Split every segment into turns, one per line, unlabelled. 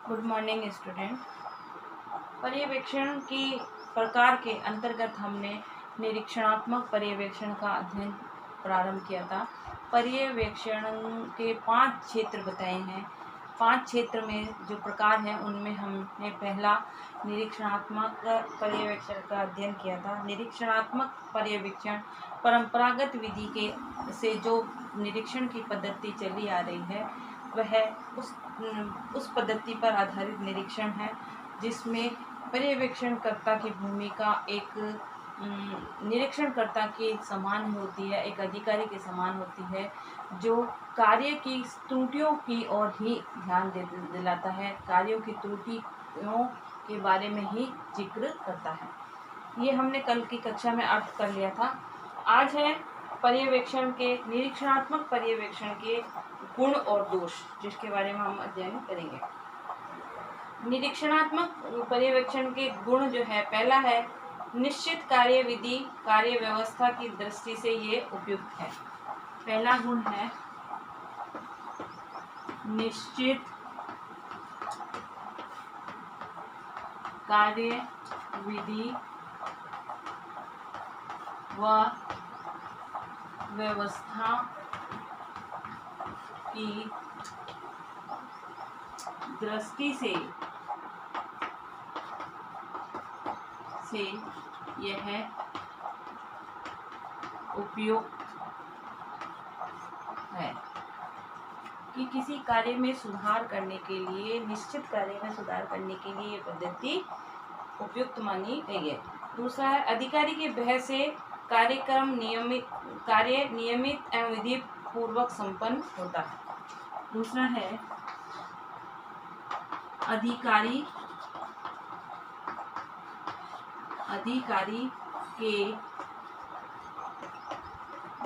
Good morning student. पर्यवेक्षण की प्रकार के अंतर्गत हमने निरीक्षणात्मक पर्यवेक्षण का अध्ययन प्रारंभ किया था। पर्यवेक्षण के 5 क्षेत्र बताए हैं। 5 क्षेत्र में जो प्रकार हैं उनमें हमने पहला निरीक्षणात्मक पर्यवेक्षण का अध्ययन किया था। निरीक्षणात्मक पर्यवेक्षण परंपरागत विधि के से जो निरीक्षण की पद्धति चली आ रही है वह उस पद्धति पर आधारित निरीक्षण है जिसमें पर्यवेक्षणकर्ता की भूमिका एक निरीक्षणकर्ता के समान होती है, एक अधिकारी के समान होती है जो कार्य की त्रुटियों की ओर ही ध्यान दिलाता है, कार्यों की त्रुटियों के बारे में ही जिक्र करता है। ये हमने कल की कक्षा में अर्थ कर लिया था। आज है पर्यवेक्षण के निरीक्षणात्मक पर्यवेक्षण के गुण और दोष, जिसके बारे में हम अध्ययन करेंगे। निरीक्षणात्मक पर्यवेक्षण के गुण जो है, पहला है निश्चित कार्य विधि कार्य व्यवस्था की दृष्टि से ये उपयुक्त है। पहला गुण है निश्चित कार्य विधि व व्यवस्था की दृष्टि से यह उपयुक्त है कि किसी कार्य में सुधार करने के लिए, निश्चित कार्य में सुधार करने के लिए ये पद्धति उपयुक्त मानी गई है। दूसरा है अधिकारी के भय से कार्यक्रम नियमित एवं विधि पूर्वक संपन्न होता है। दूसरा है अधिकारी के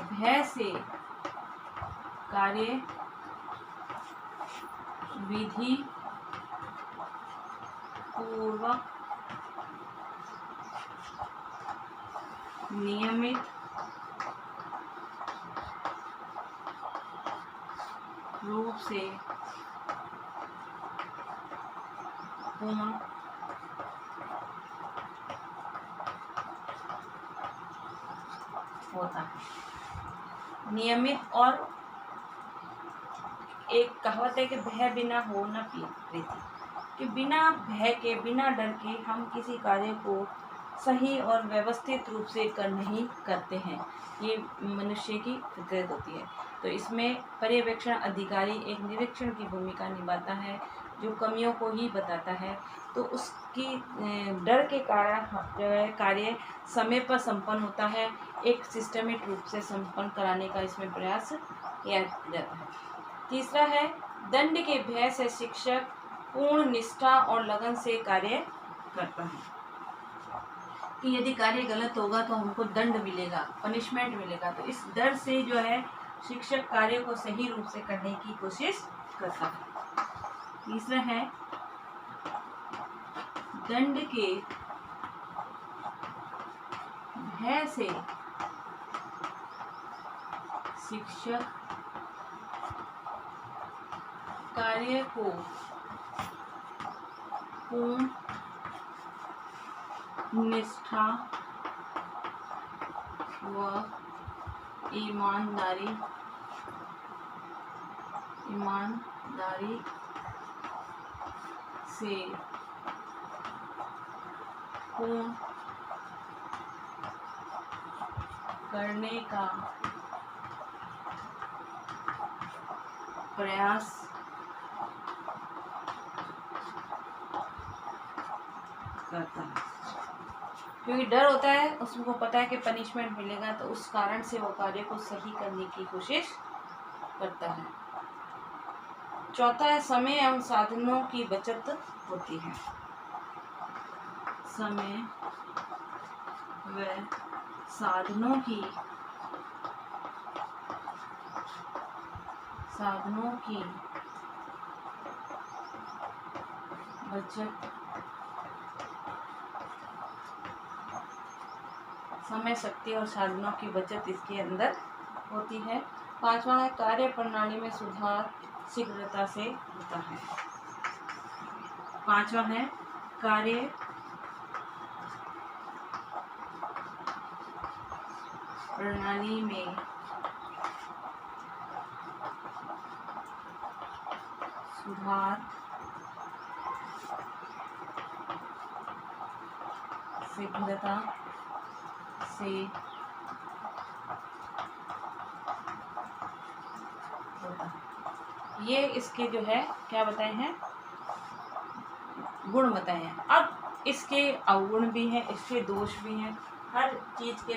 भय से कार्य विधि पूर्वक नियमित रूप से पूर्ण होता है। नियमित, और एक कहावत है कि भय बिना हो न प्रीति, कि बिना भय के, बिना डर के हम किसी कार्य को सही और व्यवस्थित रूप से नहीं करते हैं। ये मनुष्य की फितरत होती है। तो इसमें पर्यवेक्षण अधिकारी एक निरीक्षण की भूमिका निभाता है जो कमियों को ही बताता है, तो उसकी डर के कारण जो है कार्य समय पर संपन्न होता है, एक सिस्टमेटिक रूप से संपन्न कराने का इसमें प्रयास किया जाता है। तीसरा है दंड के भय से शिक्षक पूर्ण निष्ठा और लगन से कार्य करता है, कि यदि कार्य गलत होगा तो हमको दंड मिलेगा, पनिशमेंट मिलेगा, तो इस डर से जो है शिक्षक कार्य को सही रूप से करने की कोशिश करता है। तीसरा है दंड के भय से शिक्षक कार्य को पूर्ण निष्ठा व ईमानदारी से पूर्ण करने का प्रयास करता है। क्योंकि डर होता है, उसको पता है कि पनिशमेंट मिलेगा, तो उस कारण से वो कार्य को सही करने की कोशिश करता है। चौथा है समय एवं साधनों की बचत होती है। समय व साधनों की बचत, समय, शक्ति और साधनों की बचत इसके अंदर होती है। पांचवा है कार्य प्रणाली में सुधार शीघ्रता से होता है। 5वां है कार्य प्रणाली में सुधार शीघ्रता से होता। ये इसके जो है क्या बताए हैं, गुण बताए हैं। अब इसके अवगुण भी हैं, इसके दोष भी हैं। हर चीज़ के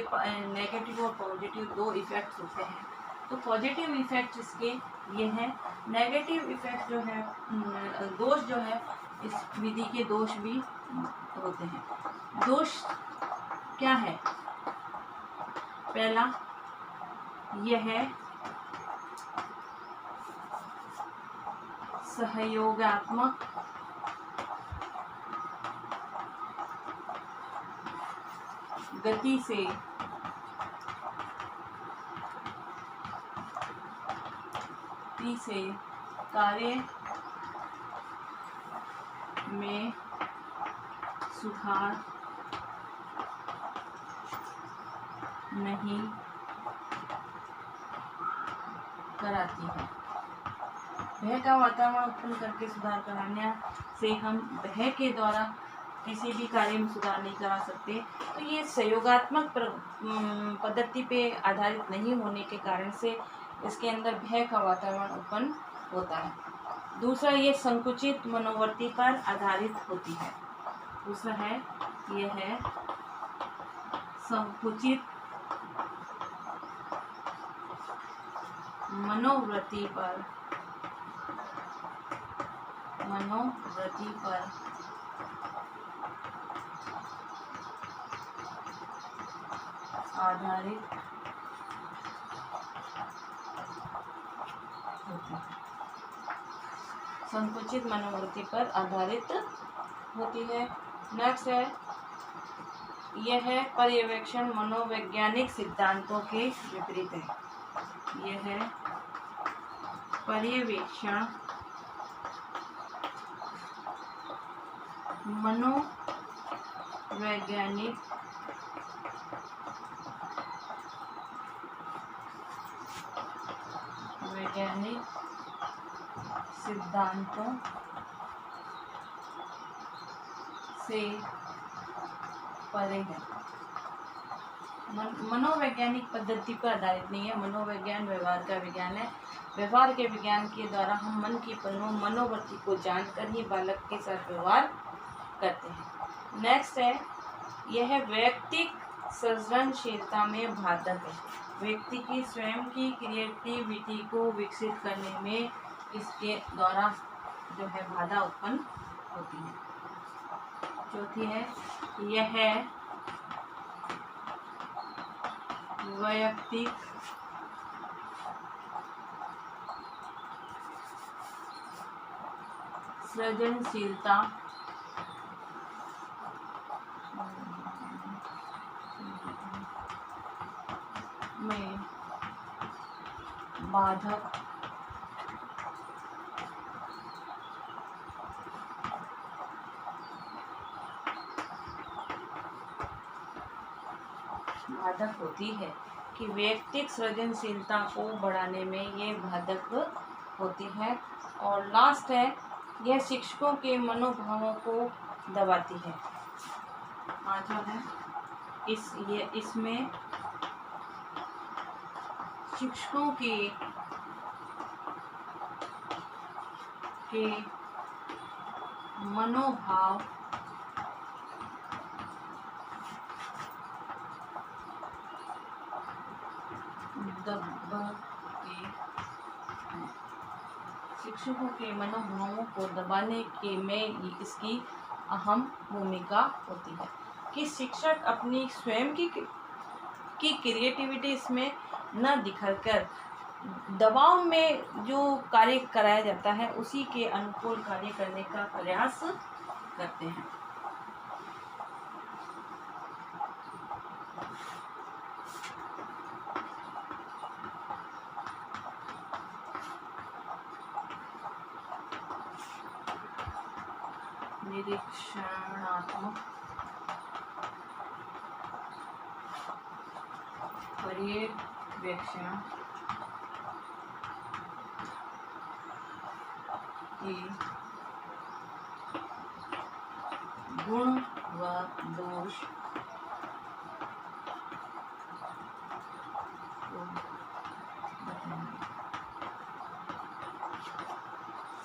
नेगेटिव और पॉजिटिव दो इफेक्ट्स होते हैं। तो पॉजिटिव इफेक्ट इसके ये हैं, नेगेटिव इफेक्ट जो है दोष जो है, इस विधि के दोष भी होते हैं। दोष क्या है? पहला यह है सहयोगात्मक गति से कार्य में सुधार नहीं कराती है। भय का वातावरण उत्पन्न करके सुधार कराने से हम भय के द्वारा किसी भी कार्य में सुधार नहीं करा सकते। तो ये सहयोगात्मक पद्धति पे आधारित नहीं होने के कारण से इसके अंदर भय का वातावरण उत्पन्न होता है। दूसरा, ये संकुचित मनोवृत्ति पर आधारित होती है। दूसरा है यह है संकुचित मनोवृत्ति पर आधारित होती है। संकुचित मनोवृत्ति पर आधारित होती है। नेक्स्ट है यह है पर्यवेक्षण मनोवैज्ञानिक सिद्धांतों के विपरीत है। यह है पर्यवेक्षण मनोवैज्ञानिक सिद्धांतों से परे है। मनोवैज्ञानिक पद्धति पर आधारित नहीं है। मनोविज्ञान व्यवहार का विज्ञान है। व्यवहार के विज्ञान के द्वारा हम मन की मनोवृत्ति को जानकर ही बालक के साथ व्यवहार करते हैं। नेक्स्ट है यह व्यक्तिक सृजनशीलता में बाधक है। व्यक्ति की स्वयं की क्रिएटिविटी को विकसित करने में इसके द्वारा जो है बाधा उत्पन्न होती है। चौथी है यह वैयक्तिक सृजनशीलता में बाधक होती है कि व्यक्तिक सृजनशीलता को बढ़ाने में ये बाधक होती है। और लास्ट है यह शिक्षकों के मनोभावों को दबाती है। पांचवा है इसमें शिक्षकों के मनोभाव शिक्षकों के मनोभावों को दबाने के में इसकी अहम भूमिका होती है कि शिक्षक अपनी स्वयं की क्रिएटिविटी इसमें न दिखाकर दबाव में जो कार्य कराया जाता है उसी के अनुकूल कार्य करने का प्रयास करते हैं। निरीक्षणात्मक पर्यवेक्षण की गुण व दोष को बताएंगे।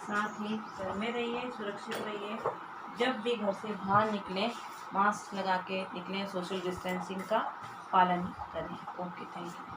साथ ही घर में रहिए, सुरक्षित रहिए। जब भी घर से बाहर निकलें मास्क लगा के निकलें, सोशल डिस्टेंसिंग का पालन करें। Okay, thank you.